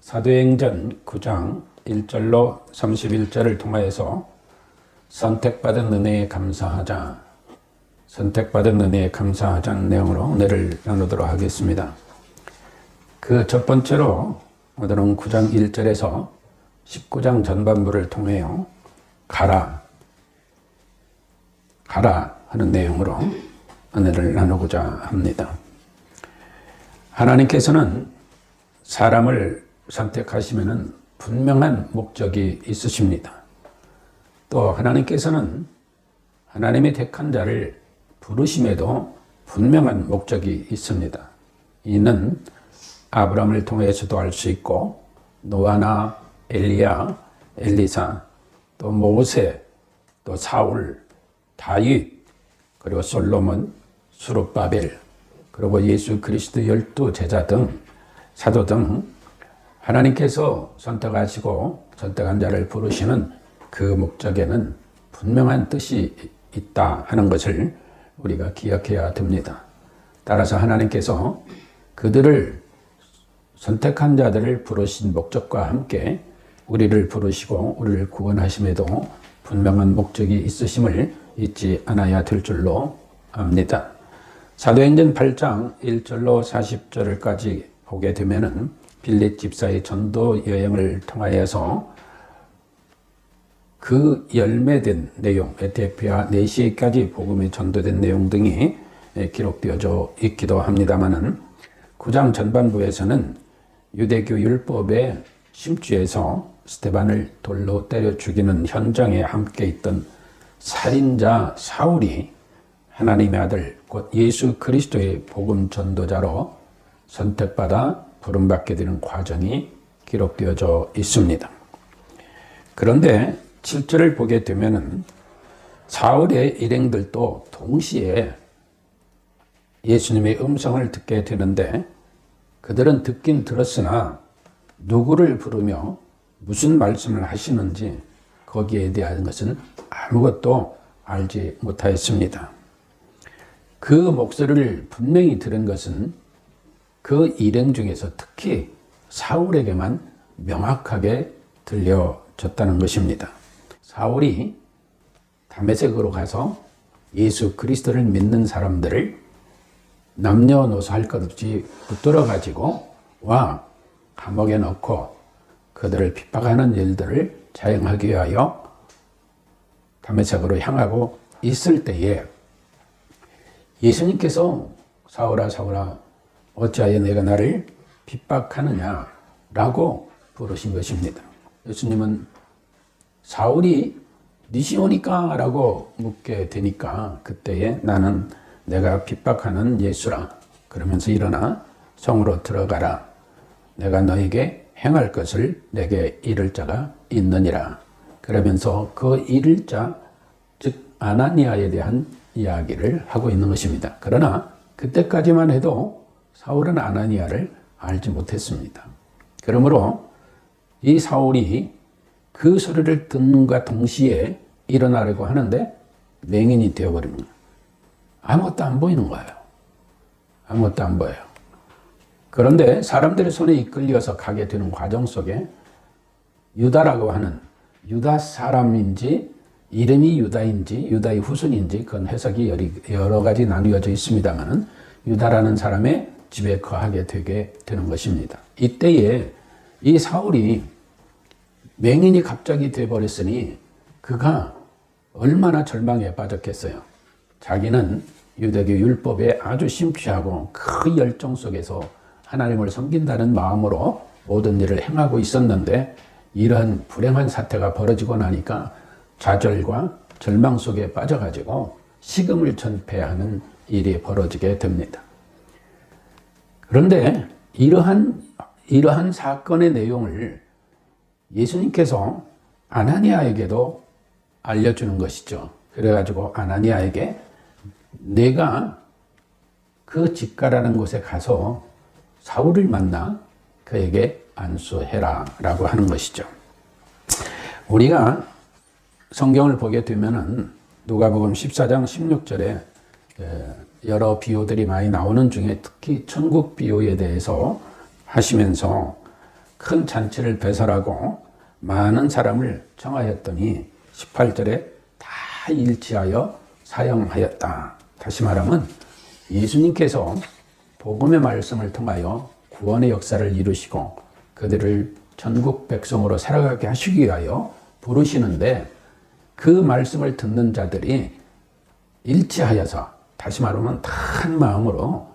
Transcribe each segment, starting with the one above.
사도행전 9장 1절로 31절을 통하여서 선택받은 은혜에 감사하자, 선택받은 은혜에 감사하자는 내용으로 오늘을 나누도록 하겠습니다. 그 첫 번째로 오늘은 9장 1절에서 19장 전반부를 통하여 가라 하는 내용으로 은혜를 나누고자 합니다. 하나님께서는 사람을 선택하시면 분명한 목적이 있으십니다. 또 하나님께서는 하나님의 택한 자를 부르심에도 분명한 목적이 있습니다. 이는 아브라함을 통해서도 알 수 있고 노아나 엘리야, 엘리사, 또 모세, 또 사울, 다윗, 그리고 솔로몬, 수룹바벨, 그리고 예수 그리스도 12제자 등 사도 등 하나님께서 선택하시고 선택한 자를 부르시는 그 목적에는 분명한 뜻이 있다 하는 것을 우리가 기억해야 됩니다. 따라서 하나님께서 그들을 선택한 자들을 부르신 목적과 함께 우리를 부르시고 우리를 구원하심에도 분명한 목적이 있으심을 잊지 않아야 될 줄로 압니다. 사도행전 8장 1절로 40절까지 보게 되면은 빌립 집사의 전도 여행을 통하여서 그 열매된 내용, 에티오피아 내시까지 복음이 전도된 내용 등이 기록되어져 있기도 합니다만은 9장 전반부에서는 유대교 율법의 심취에서 스데반을 돌로 때려 죽이는 현장에 함께 있던 살인자 사울이 하나님의 아들 곧 예수 그리스도의 복음 전도자로 선택받아 부름받게 되는 과정이 기록되어져 있습니다. 그런데 7절을 보게 되면은 사울의 일행들도 동시에 예수님의 음성을 듣게 되는데 그들은 듣긴 들었으나 누구를 부르며 무슨 말씀을 하시는지 거기에 대한 것은 아무것도 알지 못하였습니다. 그 목소리를 분명히 들은 것은 그 일행 중에서 특히 사울에게만 명확하게 들려졌다는 것입니다. 사울이 다메섹으로 가서 예수 그리스도를 믿는 사람들을 남녀노소 할 것 없이 붙들어 가지고 감옥에 넣고 그들을 핍박하는 일들을 자행하기 위하여 다메섹으로 향하고 있을 때에 예수님께서 사울아 사울아 어찌하여 내가 나를 핍박하느냐라고 부르신 것입니다. 예수님은 사울이 니시오니까? 라고 묻게 되니까 그때에 나는 내가 핍박하는 예수라. 그러면서 일어나 성으로 들어가라. 내가 너에게 행할 것을 내게 이를 자가 있느니라. 그러면서 그 이를 자, 즉 아나니아에 대한 이야기를 하고 있는 것입니다. 그러나 그때까지만 해도 사울은 아나니아를 알지 못했습니다. 그러므로 이 사울이 그 소리를 듣는과 동시에 일어나려고 하는데 맹인이 되어버리는 거예요. 아무것도 안 보이는 거예요. 아무것도 안 보여요. 그런데 사람들의 손에 이끌려서 가게 되는 과정 속에 유다라고 하는 유다 사람인지 이름이 유다인지 유다의 후손인지 그건 해석이 여러 가지 나뉘어져 있습니다만 유다라는 사람의 집에 거하게 되게 되는 것입니다. 이때에 이 사울이 맹인이 갑자기 되어버렸으니 그가 얼마나 절망에 빠졌겠어요. 자기는 유대교 율법에 아주 심취하고 그 열정 속에서 하나님을 섬긴다는 마음으로 모든 일을 행하고 있었는데 이러한 불행한 사태가 벌어지고 나니까 좌절과 절망 속에 빠져가지고 식음을 전폐하는 일이 벌어지게 됩니다. 그런데 이러한 사건의 내용을 예수님께서 아나니아에게도 알려주는 것이죠. 그래가지고 아나니아에게 내가 그 집가라는 곳에 가서 사울을 만나 그에게 안수해라 라고 하는 것이죠. 우리가 성경을 보게 되면은 누가복음 14장 16절에 여러 비유들이 많이 나오는 중에 특히 천국 비유에 대해서 하시면서 큰 잔치를 배설하고 많은 사람을 청하였더니 18절에 다 일치하여 사형하였다. 다시 말하면 예수님께서 복음의 말씀을 통하여 구원의 역사를 이루시고 그들을 전국 백성으로 살아가게 하시기 위하여 부르시는데 그 말씀을 듣는 자들이 일치하여서, 다시 말하면 한 마음으로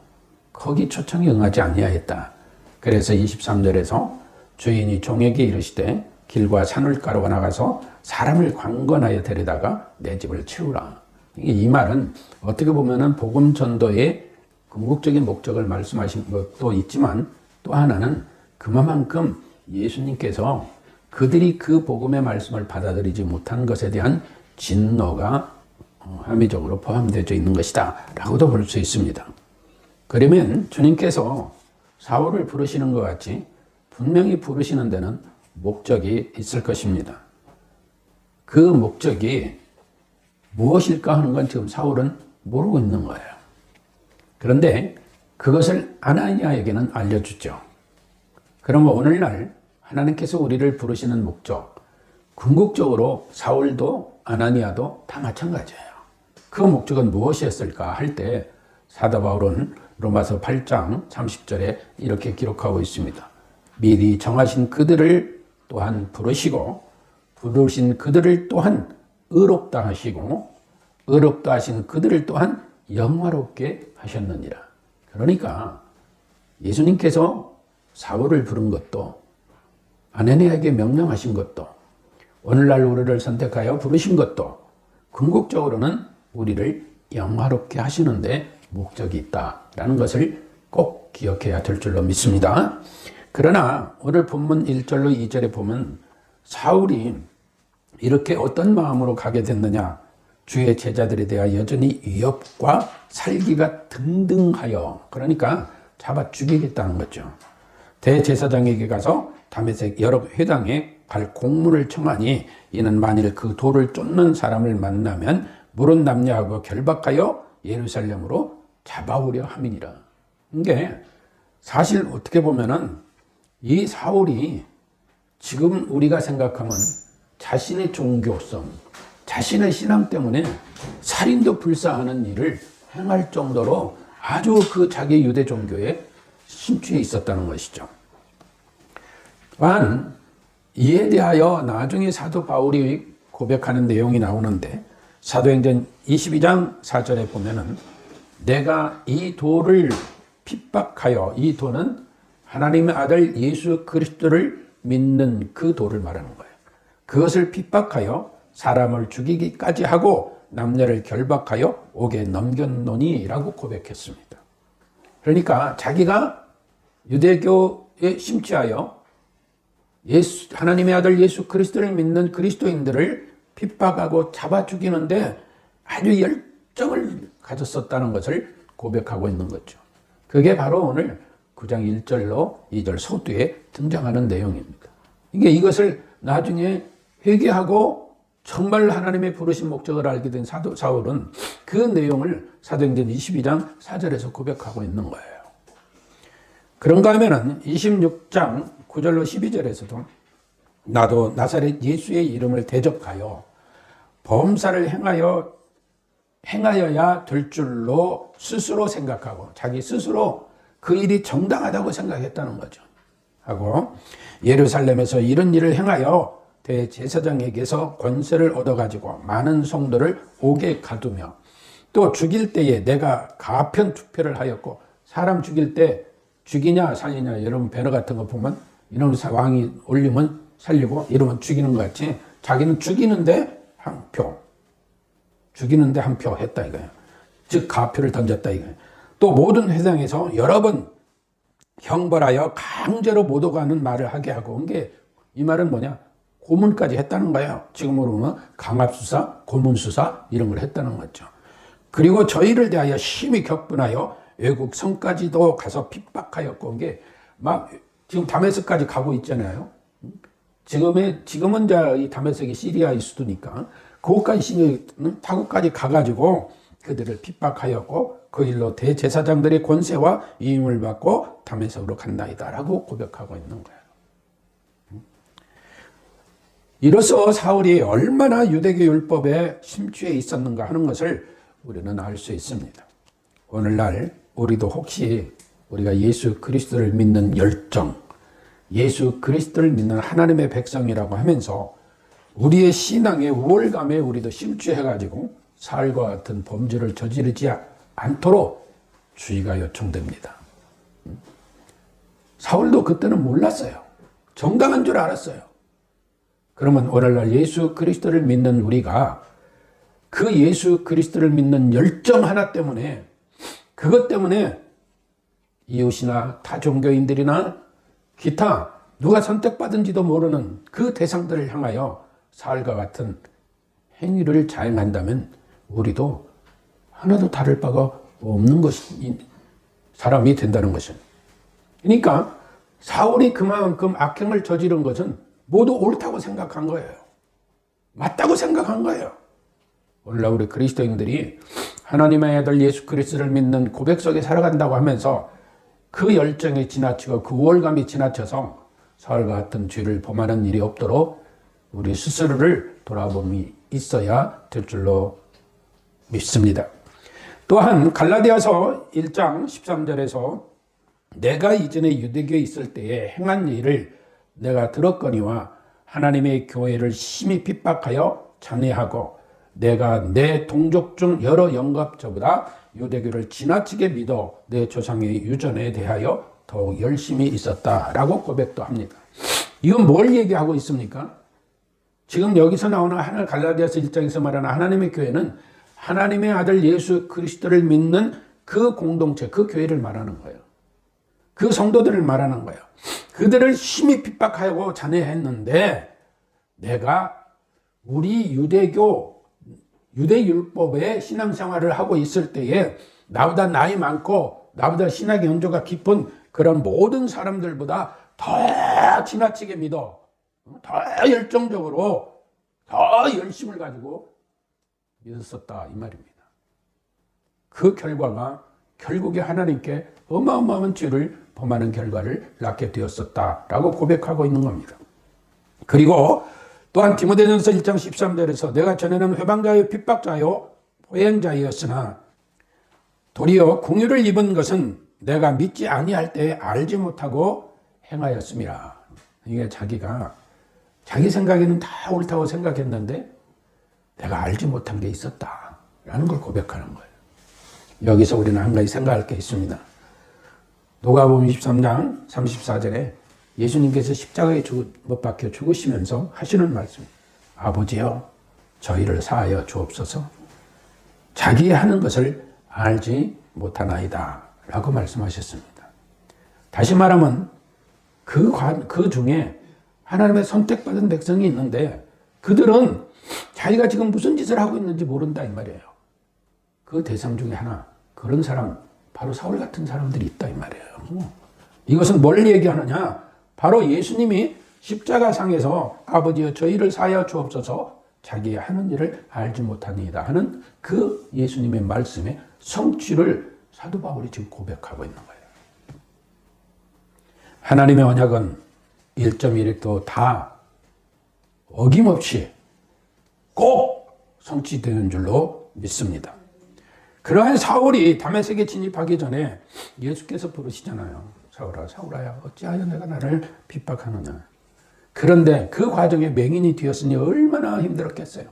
거기 초청에 응하지 아니하였다. 그래서 23절에서 주인이 종에게 이르시되 길과 산울가로 나가서 사람을 강권하여 데려다가 내 집을 채우라. 이 말은 어떻게 보면은 복음 전도의 궁극적인 목적을 말씀하신 것도 있지만, 또 하나는 그만큼 예수님께서 그들이 그 복음의 말씀을 받아들이지 못한 것에 대한 진노가 함의적으로 포함되어 있는 것이다 라고도 볼 수 있습니다. 그러면 주님께서 사울을 부르시는 것 같이 분명히 부르시는 데는 목적이 있을 것입니다. 그 목적이 무엇일까 하는 건 지금 사울은 모르고 있는 거예요. 그런데 그것을 아나니아에게는 알려주죠. 그러면 오늘날 하나님께서 우리를 부르시는 목적, 궁극적으로 사울도 아나니아도 다 마찬가지예요. 그 목적은 무엇이었을까 할 때 사도 바울은 로마서 8장 30절에 이렇게 기록하고 있습니다. 미리 정하신 그들을 또한 부르시고 부르신 그들을 또한 의롭다 하시고 의롭다 하신 그들을 또한 영화롭게 하셨느니라. 그러니까 예수님께서 사울을 부른 것도, 아나니아에게 명령하신 것도, 오늘날 우리를 선택하여 부르신 것도 궁극적으로는 우리를 영화롭게 하시는데 목적이 있다라는 것을 꼭 기억해야 될 줄로 믿습니다. 그러나 오늘 본문 1절로 2절에 보면 사울이 이렇게 어떤 마음으로 가게 됐느냐, 주의 제자들에 대하여 여전히 위협과 살기가 등등하여, 그러니까 잡아 죽이겠다는 거죠. 대제사장에게 가서 다메섹 여러 회당에 갈 공문을 청하니 이는 만일 그 돌을 쫓는 사람을 만나면 물은 남녀하고 결박하여 예루살렘으로 잡아오려 함이니라. 이게 사실 어떻게 보면은 이 사울이 지금 우리가 생각하면 자신의 종교성, 자신의 신앙 때문에 살인도 불사하는 일을 행할 정도로 아주 그 자기 유대 종교에 심취해 있었다는 것이죠. 또한 이에 대하여 나중에 사도 바울이 고백하는 내용이 나오는데 사도행전 22장 4절에 보면은 내가 이 돌을 핍박하여, 이 돌은 하나님의 아들 예수 그리스도를 믿는 그 돌을 말하는 거예요. 그것을 핍박하여 사람을 죽이기까지 하고 남녀를 결박하여 옥에 넘겼노니라고 고백했습니다. 그러니까 자기가 유대교에 심취하여 하나님의 아들 예수 그리스도를 믿는 그리스도인들을 핍박하고 잡아 죽이는데 아주 열정을 가졌었다는 것을 고백하고 있는 거죠. 그게 바로 오늘 9장 1절로 2절 서두에 등장하는 내용입니다. 이것을 나중에 회개하고 정말 하나님의 부르신 목적을 알게 된 사울은 그 내용을 사도행전 22장 4절에서 고백하고 있는 거예요. 그런가 하면은 26장 9절로 12절에서도 나도 나사렛 예수의 이름을 대적하여 범사를 행하여야 될 줄로 스스로 생각하고, 자기 스스로 그 일이 정당하다고 생각했다는 거죠. 하고 예루살렘에서 이런 일을 행하여 대제사장에게서 권세를 얻어가지고 많은 성도를 옥에 가두며 또 죽일 때에 내가 가편 투표를 하였고, 사람 죽일 때 죽이냐 살리냐, 여러분 배너 같은 거 보면 이런 왕이 올리면 살리고 이러면 죽이는 것 같이 자기는 죽이는데 한 표, 죽이는데 한 표 했다 이거예요. 즉 가표를 던졌다 이거예요. 또 모든 회당에서 여러 번 형벌하여 강제로 못 오가는 말을 하게 하고, 이 말은 뭐냐, 고문까지 했다는 거예요. 지금으로 보면 강압수사, 고문수사 이런 걸 했다는 거죠. 그리고 저희를 대하여 심히 격분하여 외국 성까지도 가서 핍박하였고, 막 지금 다메섹까지 가고 있잖아요. 지금은 이 다메섹이 시리아의 수도니까 그곳까지 타국까지 가가지고 그들을 핍박하였고 그 일로 대제사장들의 권세와 위임을 받고 다메섹으로 간다이다라고 고백하고 있는 거예요. 이로써 사울이 얼마나 유대교 율법에 심취해 있었는가 하는 것을 우리는 알 수 있습니다. 오늘날 우리도 혹시 우리가 예수 그리스도를 믿는 열정, 예수 그리스도를 믿는 하나님의 백성이라고 하면서 우리의 신앙의 우월감에 우리도 심취해가지고 사울과 같은 범죄를 저지르지 않도록 주의가 요청됩니다. 사울도 그때는 몰랐어요. 정당한 줄 알았어요. 그러면 오늘날 예수 그리스도를 믿는 우리가 그 예수 그리스도를 믿는 열정 하나 때문에, 그것 때문에 이웃이나 타 종교인들이나 기타 누가 선택받은지도 모르는 그 대상들을 향하여 사울과 같은 행위를 자행한다면 우리도 하나도 다를 바가 없는 사람이 된다는 것입니다. 그러니까 사울이 그만큼 악행을 저지른 것은 모두 옳다고 생각한 거예요. 맞다고 생각한 거예요. 오늘날 우리 그리스도인들이 하나님의 아들 예수 그리스도를 믿는 고백 속에 살아간다고 하면서 그 열정이 지나치고 그 우월감이 지나쳐서 사울과 같은 죄를 범하는 일이 없도록 우리 스스로를 돌아봄이 있어야 될 줄로 믿습니다. 또한 갈라디아서 1장 13절에서 내가 이전에 유대교에 있을 때에 행한 일을 내가 들었거니와 하나님의 교회를 심히 핍박하여 잔해하고 내가 내 동족 중 여러 영갑자보다 유대교를 지나치게 믿어 내 조상의 유전에 대하여 더욱 열심히 있었다라고 고백도 합니다. 이건 뭘 얘기하고 있습니까? 지금 여기서 나오는 갈라디아서 1장에서 말하는 하나님의 교회는 하나님의 아들 예수 그리스도를 믿는 그 공동체, 그 교회를 말하는 거예요. 그 성도들을 말하는 거예요. 그들을 심히 핍박하고 잔해했는데 내가 우리 유대율법의 신앙생활을 하고 있을 때에 나보다 나이 많고 나보다 신학의 연조가 깊은 그런 모든 사람들보다 더 지나치게 믿어, 더 열정적으로, 더 열심을 가지고 믿었었다 이 말입니다. 그 결과가 결국에 하나님께 어마어마한 죄를 범하는 결과를 낳게 되었었다라고 고백하고 있는 겁니다. 그리고 또한 디모데전서 1장 13절에서 내가 전에는 회방자요 핍박자요 포행자였으나 도리어 공유를 입은 것은 내가 믿지 아니할 때에 알지 못하고 행하였음이라. 이게 자기 생각에는 다 옳다고 생각했는데 내가 알지 못한 게 있었다라는 걸 고백하는 거예요. 여기서 우리는 한 가지 생각할 게 있습니다. 누가복음 23장 34절에 예수님께서 십자가에 못 박혀 죽으시면서 하시는 말씀, 아버지여 저희를 사하여 주옵소서, 자기 하는 것을 알지 못하나이다 라고 말씀하셨습니다. 다시 말하면 그 중에 하나님의 선택받은 백성이 있는데 그들은 자기가 지금 무슨 짓을 하고 있는지 모른다 이 말이에요. 그 대상 중에 하나, 그런 사람, 바로 사울 같은 사람들이 있다 이 말이에요. 이것은 뭘 얘기하느냐? 바로 예수님이 십자가상에서 아버지여 저희를 사하여 주옵소서, 자기의 하는 일을 알지 못하니이다 하는 그 예수님의 말씀의 성취를 사도 바울이 지금 고백하고 있는 거예요. 하나님의 언약은 1.1획도 다 어김없이 꼭 성취되는 줄로 믿습니다. 그러한 사울이 다메섹에 진입하기 전에 예수께서 부르시잖아요. 사울아, 사울아야 어찌하여 내가 나를 핍박하느냐. 그런데 그 과정에 맹인이 되었으니 얼마나 힘들었겠어요.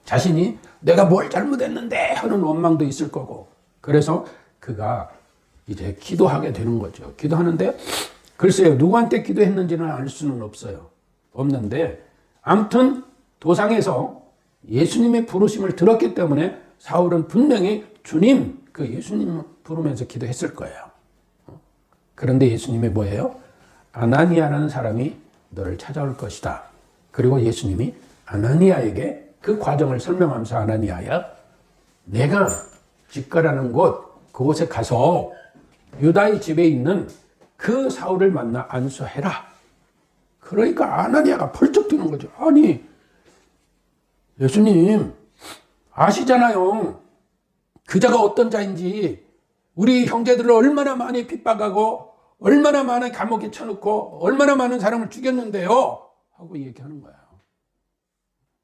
자신이 내가 뭘 잘못했는데 하는 원망도 있을 거고, 그래서 그가 이제 기도하게 되는 거죠. 기도하는데 글쎄요, 누구한테 기도했는지는 알 수는 없는데 아무튼 도상에서 예수님의 부르심을 들었기 때문에 사울은 분명히 주님, 그 예수님 부르면서 기도했을 거예요. 그런데 예수님이 뭐예요? 아나니아라는 사람이 너를 찾아올 것이다. 그리고 예수님이 아나니아에게 그 과정을 설명하면서 아나니아야, 내가 직가라는 곳, 그곳에 가서 유다의 집에 있는 그 사울을 만나 안수해라. 그러니까 아나니아가 펄쩍 뛰는 거죠. 아니, 예수님 아시잖아요. 그 자가 어떤 자인지, 우리 형제들을 얼마나 많이 핍박하고 얼마나 많은 감옥에 쳐놓고 얼마나 많은 사람을 죽였는데요. 하고 얘기하는 거야.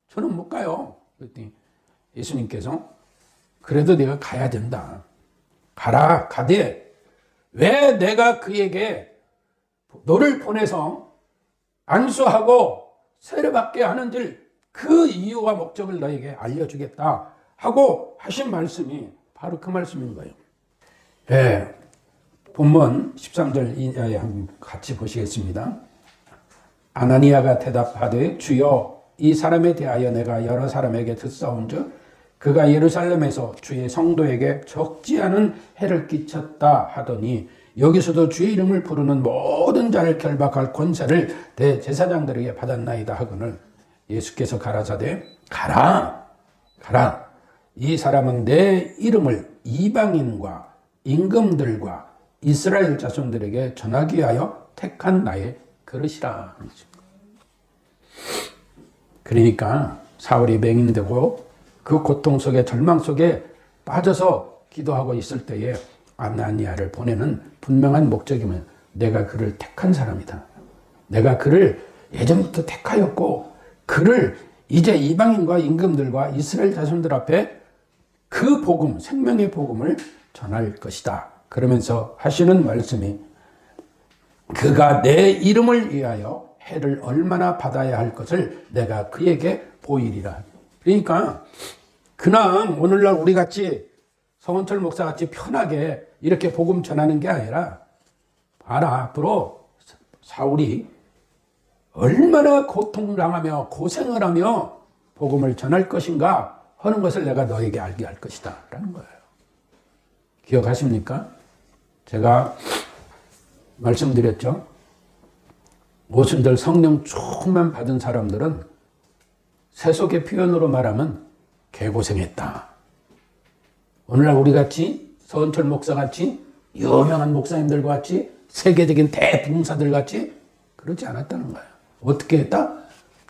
저는 못 가요. 그랬더니 예수님께서 그래도 내가 가야 된다. 가라. 가되 왜 내가 그에게 너를 보내서 안수하고 세례받게 하는지 그 이유와 목적을 너에게 알려주겠다 하고 하신 말씀이 바로 그 말씀인 거예요. 예, 본문 13절 이하에 한번 같이 보시겠습니다. 아나니아가 대답하되 주여 이 사람에 대하여 내가 여러 사람에게 듣사온즉 그가 예루살렘에서 주의 성도에게 적지 않은 해를 끼쳤다 하더니 여기서도 주의 이름을 부르는 모든 자를 결박할 권세를 대제사장들에게 받았나이다 하거늘 예수께서 가라사대 가라 이 사람은 내 이름을 이방인과 임금들과 이스라엘 자손들에게 전하기 위하여 택한 나의 그릇이라. 그러니까 사울이 맹인되고 그 고통 속에 절망 속에 빠져서 기도하고 있을 때에 아나니아를 보내는 분명한 목적이면 내가 그를 택한 사람이다. 내가 그를 예전부터 택하였고 그를 이제 이방인과 임금들과 이스라엘 자손들 앞에 그 복음, 생명의 복음을 전할 것이다. 그러면서 하시는 말씀이 그가 내 이름을 위하여 해를 얼마나 받아야 할 것을 내가 그에게 보이리라. 그러니까 그냥 오늘날 우리 같이 성원철 목사 같이 편하게 이렇게 복음 전하는 게 아니라 봐라 앞으로 사울이 얼마나 고통을 당하며 고생을 하며 복음을 전할 것인가 하는 것을 내가 너에게 알게 할 것이다 라는 거예요. 기억하십니까? 제가 말씀드렸죠. 오순절 성령 충만 받은 사람들은 세속의 표현으로 말하면 개고생했다. 오늘날 우리 같이 서은철 목사 같이 유명한 목사님들과 같이 세계적인 대부흥사들 같이 그러지 않았다는 거예요. 어떻게 했다?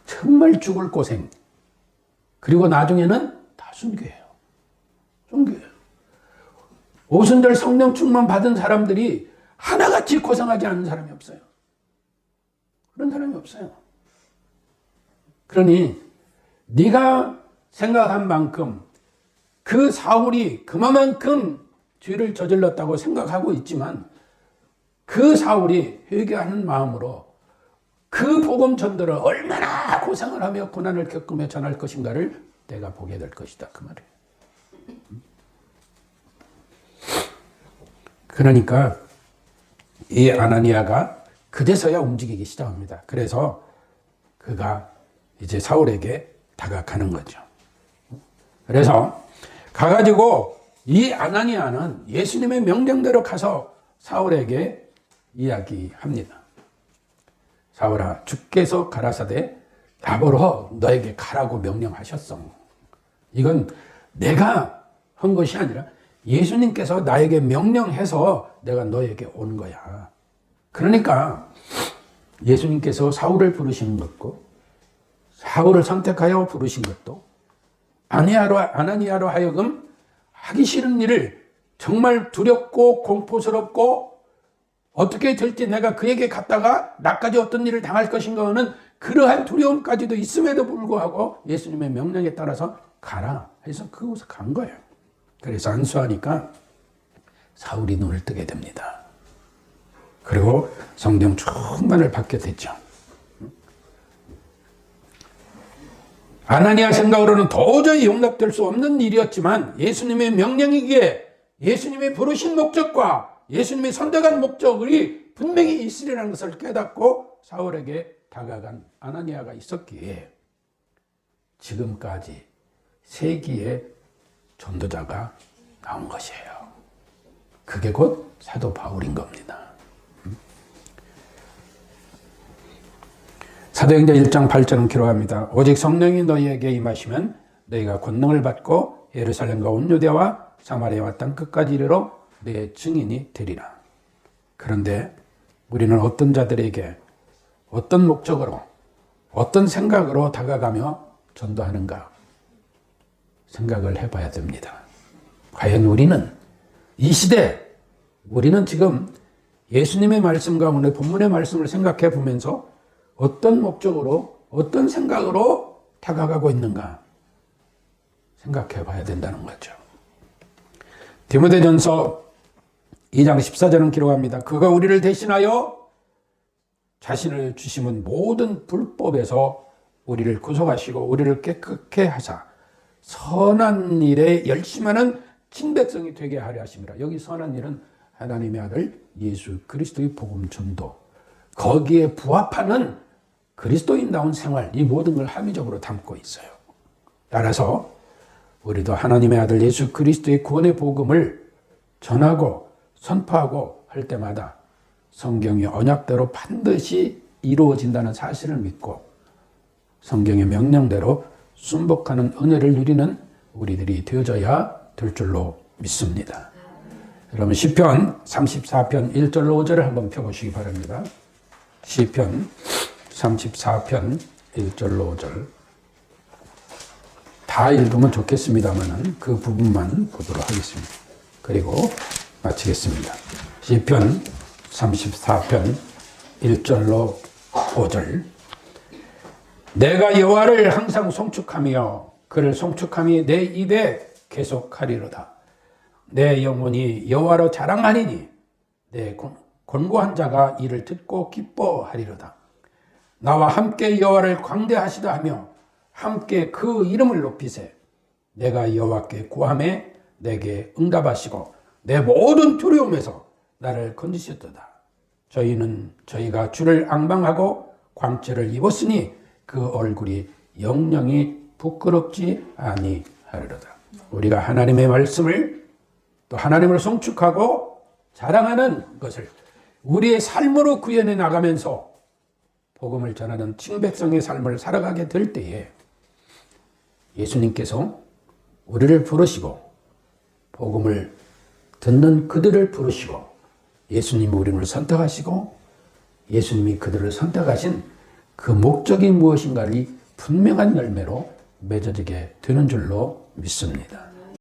정말 죽을 고생. 그리고 나중에는 다 순교해요. 순교해요. 오순절 성령 충만 받은 사람들이 하나같이 고생하지 않는 사람이 없어요. 그런 사람이 없어요. 그러니 네가 생각한 만큼 그 사울이 그만큼 죄를 저질렀다고 생각하고 있지만 그 사울이 회개하는 마음으로 그 복음 전도를 얼마나 고생을 하며 고난을 겪으며 전할 것인가를 내가 보게 될 것이다. 그 말이에요. 그러니까 이 아나니아가 그제서야 움직이기 시작합니다. 그래서 그가 이제 사울에게 다가가는 거죠. 그래서 가가지고 이 아나니아는 예수님의 명령대로 가서 사울에게 이야기합니다. 사울아, 주께서 가라사대 나보러 너에게 가라고 명령하셨어. 이건 내가 한 것이 아니라 예수님께서 나에게 명령해서 내가 너에게 온 거야. 그러니까 예수님께서 사울을 부르신 것도 사울을 선택하여 부르신 것도 아나니아로 하여금 하기 싫은 일을 정말 두렵고 공포스럽고 어떻게 될지 내가 그에게 갔다가 나까지 어떤 일을 당할 것인가는 그러한 두려움까지도 있음에도 불구하고 예수님의 명령에 따라서 가라 해서 그곳에 간 거예요. 그래서 안수하니까 사울이 눈을 뜨게 됩니다. 그리고 성령 충만을 받게 됐죠. 아나니아 생각으로는 도저히 용납될 수 없는 일이었지만 예수님의 명령이기에 예수님의 부르신 목적과 예수님의 선택한 목적이 분명히 있으리라는 것을 깨닫고 사울에게 다가간 아나니아가 있었기에 지금까지 세기의 전도자가 나온 것이에요. 그게 곧 사도 바울인 겁니다. 사도행전 1장 8절은 기록합니다. 오직 성령이 너희에게 임하시면 너희가 권능을 받고 예루살렘과 온 유대와 사마리아와 땅 끝까지 이르러 내 증인이 되리라. 그런데 우리는 어떤 자들에게 어떤 목적으로 어떤 생각으로 다가가며 전도하는가 생각을 해봐야 됩니다. 과연 우리는 이 시대 우리는 지금 예수님의 말씀과 오늘 본문의 말씀을 생각해 보면서 어떤 목적으로 어떤 생각으로 다가가고 있는가 생각해 봐야 된다는 거죠. 디모데전서 2장 14절은 기록합니다. 그가 우리를 대신하여 자신을 주심은 모든 불법에서 우리를 구속하시고 우리를 깨끗게 하사 선한 일에 열심하는 친백성이 되게 하려 하심이라. 여기 선한 일은 하나님의 아들 예수 그리스도의 복음 전도, 거기에 부합하는 그리스도인다운 생활, 이 모든 걸 함의적으로 담고 있어요. 따라서 우리도 하나님의 아들 예수 그리스도의 구원의 복음을 전하고 선포하고 할 때마다 성경의 언약대로 반드시 이루어진다는 사실을 믿고 성경의 명령대로 순복하는 은혜를 누리는 우리들이 되어져야 될 줄로 믿습니다. 여러분 시편 34편 1절로 5절을 한번 펴보시기 바랍니다. 시편 34편 1절로 5절 다 읽으면 좋겠습니다만 그 부분만 보도록 하겠습니다. 그리고 마치겠습니다. 시편 34편 1절로 5절 내가 여호와를 항상 송축하며 그를 송축함이 내 입에 계속하리로다. 내 영혼이 여호와로 자랑하리니 내 권고한 자가 이를 듣고 기뻐하리로다. 나와 함께 여호와를 광대하시다 하며 함께 그 이름을 높이세. 내가 여호와께 구하매 내게 응답하시고 내 모든 두려움에서 나를 건지셨도다. 저희가 주를 앙망하고 광채를 입었으니 그 얼굴이 영영이 부끄럽지 아니하리로다. 우리가 하나님의 말씀을 또 하나님을 송축하고 자랑하는 것을 우리의 삶으로 구현해 나가면서 복음을 전하는 친백성의 삶을 살아가게 될 때에 예수님께서 우리를 부르시고 복음을 듣는 그들을 부르시고 예수님이 우리를 선택하시고 예수님이 그들을 선택하신 그 목적이 무엇인가를 분명한 열매로 맺어지게 되는 줄로 믿습니다.